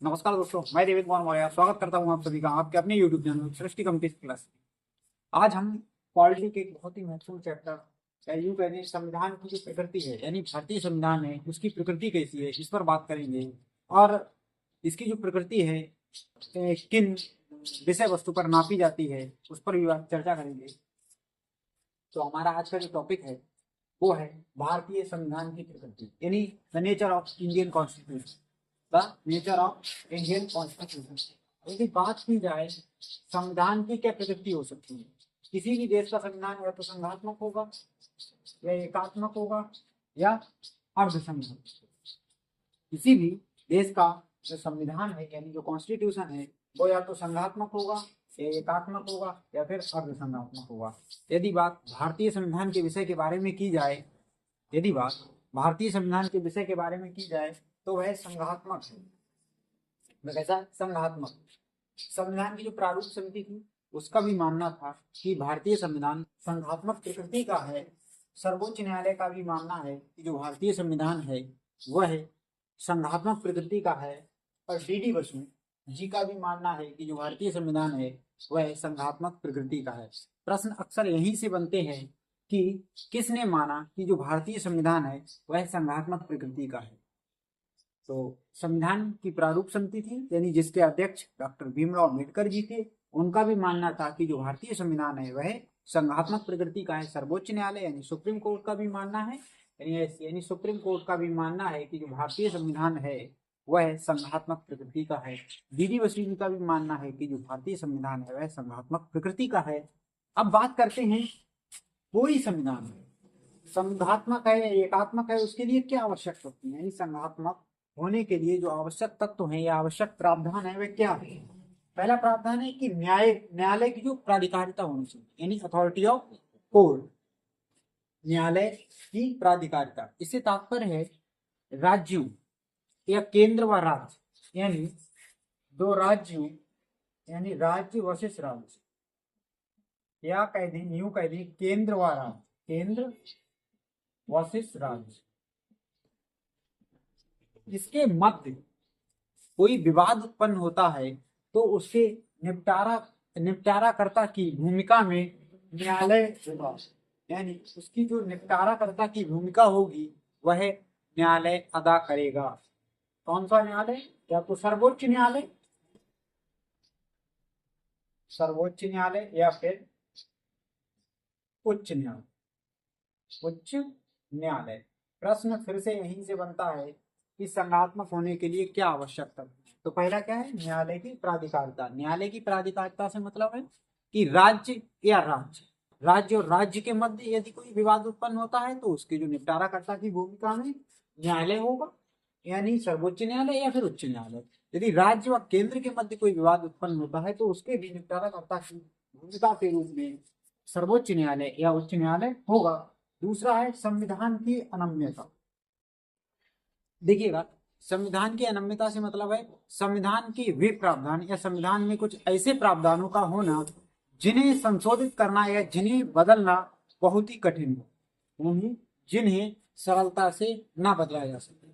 नमस्कार दोस्तों, मैं देवेंद्र कुमार मौर्य स्वागत करता हूं आप सभी का आपके अपने YouTube चैनल सृष्टि कंप्लीट क्लास। आज हम पॉलिटी के एक बहुत ही महत्वपूर्ण चैप्टर या यूं कहें संविधान की जो प्रकृति है यानी भारतीय संविधान है उसकी प्रकृति कैसी है इस पर बात करेंगे। और इसकी जो प्रकृति है किन विषय वस्तु पर नापी जाती है उस पर भी चर्चा करेंगे। तो हमारा आज का जो टॉपिक है वो है भारतीय संविधान की प्रकृति यानी the nature of Indian constitution. The nature of Indian constitution. यदि बात की जाए संविधान की क्या प्रकृति हो सकती है, किसी भी देश का संविधान या तो संघात्मक होगा या एकात्मक होगा या अर्धसंघात्मक। किसी भी देश का जो संविधान है यानी जो कॉन्स्टिट्यूशन है वो या तो संघात्मक होगा या एकात्मक होगा या फिर अर्धसंघात्मक होगा। यदि बात भारतीय संविधान के विषय के बारे में की जाए तो वह संघात्मक है। कैसा संघात्मक? संविधान की जो प्रारूप समिति थी उसका भी मानना था कि भारतीय संविधान संघात्मक प्रकृति का है। सर्वोच्च न्यायालय का भी मानना है कि जो भारतीय संविधान है वह संघात्मक प्रकृति का है। और डी बसु जी का भी मानना है कि जो भारतीय संविधान है वह संघात्मक प्रकृति का है। प्रश्न अक्सर यहीं से बनते हैं कि किसने माना कि जो भारतीय संविधान है वह संघात्मक प्रकृति का है। तो संविधान की प्रारूप समिति थी यानी जिसके अध्यक्ष डॉक्टर भीमराव अम्बेडकर जी थे, उनका भी मानना था कि जो भारतीय संविधान है वह संघात्मक प्रकृति का है। सर्वोच्च न्यायालय यानी सुप्रीम कोर्ट का भी मानना है यानी सुप्रीम कोर्ट का भी मानना है कि जो भारतीय संविधान है वह संघात्मक प्रकृति का है। डी बसु जी का भी मानना है कि जो भारतीय संविधान है वह संघात्मक प्रकृति का है। अब बात करते हैं कोई संविधान संघात्मक है या एकात्मक है उसके लिए क्या आवश्यक होती है, यानी संघात्मक होने के लिए जो आवश्यक तत्व है या आवश्यक प्रावधान है वे क्या है। पहला प्रावधान है कि न्यायालय की जो प्राधिकारिता होनी चाहिए यानी अथॉरिटी ऑफ कोर्ट। न्यायालय की प्राधिकारिता इससे तात्पर्य है राज्यों या केंद्र व राज्य यानी दो राज्यों यानी राज्य वर्सेस राज्य या यूं कह दें केंद्र व राज्य, केंद्र वर्सेस राज्य। इसके मध्य कोई विवाद उत्पन्न होता है तो उसके निपटाराकर्ता की भूमिका में न्यायालय होगा यानी उसकी जो निपटाराकर्ता की भूमिका होगी वह न्यायालय अदा करेगा। कौन सा न्यायालय? या तो सर्वोच्च न्यायालय या फिर उच्च न्यायालय। प्रश्न फिर से यहीं से बनता है कि संघात्मक होने के लिए क्या आवश्यक था। तो पहला क्या है? न्यायालय की प्राधिकारिता। न्यायालय की प्राधिकारिता से मतलब है कि राज्य और राज्य के मध्य यदि कोई विवाद उत्पन्न होता है तो उसके जो निपटाराकर्ता की भूमिका में न्यायालय होगा यानी सर्वोच्च न्यायालय या फिर उच्च न्यायालय। यदि राज्य व केंद्र के मध्य कोई विवाद उत्पन्न होता है तो उसके भी निपटाराकर्ता की भूमिका के रूप में सर्वोच्च न्यायालय या उच्च न्यायालय होगा। दूसरा है संविधान की अनम्यता। देखिएगा, संविधान की अनम्यता से मतलब है संविधान के वे प्रावधान या संविधान में कुछ ऐसे प्रावधानों का होना जिन्हें संशोधित करना या जिन्हें बदलना बहुत ही कठिन हो, जिन्हें सरलता से ना बदला जा सके।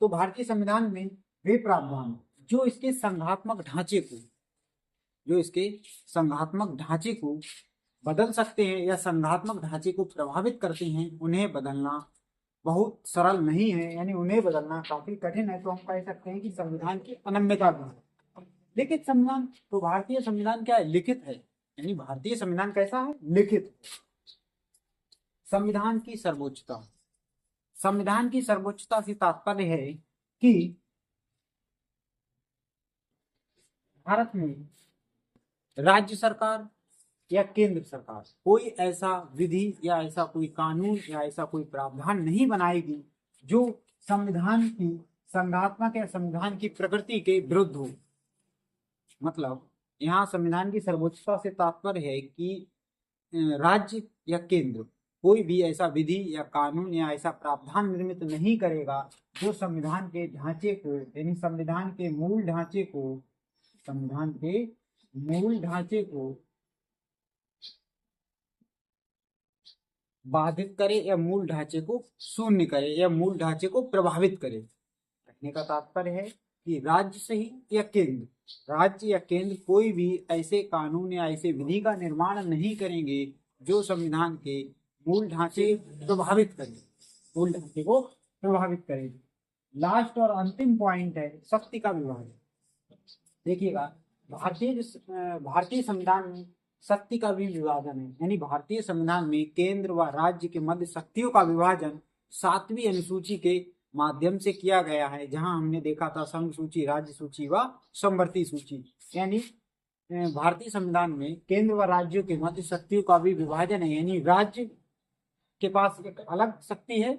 तो भारतीय संविधान में वे प्रावधान जो इसके संघात्मक ढांचे को बदल सकते हैं या संघात्मक ढांचे को प्रभावित करते हैं उन्हें बदलना बहुत सरल नहीं है यानी उन्हें बदलना काफी कठिन है। तो हम कह सकते हैं कि संविधान की अनम्यता भी है। लिखित संविधान, तो भारतीय संविधान क्या है? लिखित है यानी भारतीय संविधान कैसा है? लिखित। संविधान की सर्वोच्चता से तात्पर्य है कि भारत में राज्य सरकार या केंद्र सरकार कोई ऐसा विधि या ऐसा कोई कानून या ऐसा कोई प्रावधान नहीं बनाएगी जो संविधान की संघात्मक या संविधान की प्रकृति के विरुद्ध हो। मतलब यहाँ संविधान की सर्वोच्चता से तात्पर्य है कि राज्य या केंद्र कोई भी ऐसा विधि या कानून या ऐसा प्रावधान निर्मित नहीं करेगा जो संविधान के ढांचे को यानी संविधान के मूल ढांचे को बाधित करे या मूल ढांचे को शून्य करे या मूल ढांचे को प्रभावित करे। कहने का तात्पर्य है कि राज्य सही या केंद्र, राज्य या केंद्र कोई भी ऐसे कानून या ऐसे विधि का निर्माण नहीं करेंगे जो संविधान के मूल ढांचे प्रभावित करें, मूल ढांचे को प्रभावित करें। लास्ट और अंतिम पॉइंट है शक्ति का विभाजन। देखिएगा, भारतीय संविधान में शक्ति का भी विभाजन है, यानी भारतीय संविधान में केंद्र व राज्य के मध्य शक्तियों का विभाजन 7वीं अनुसूची के माध्यम से किया गया है, जहां हमने देखा था संघ सूची, राज्य सूची व समवर्ती सूची। यानी भारतीय संविधान में केंद्र व राज्यों के मध्य शक्तियों का भी विभाजन है, यानी राज्य के पास एक अलग शक्ति है,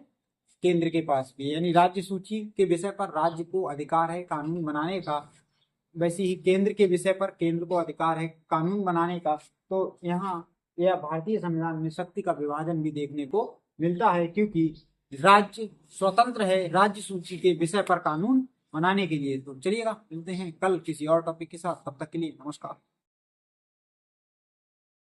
केंद्र के पास भी, यानी राज्य सूची के विषय पर राज्य को अधिकार है कानून बनाने का, वैसे ही केंद्र के विषय पर केंद्र को अधिकार है कानून बनाने का। तो यहाँ यह भारतीय संविधान में शक्ति का विभाजन भी देखने को मिलता है, क्योंकि राज्य स्वतंत्र है राज्य सूची के विषय पर कानून बनाने के लिए। तो चलिएगा, मिलते हैं कल किसी और टॉपिक के साथ, तब तक के लिए नमस्कार।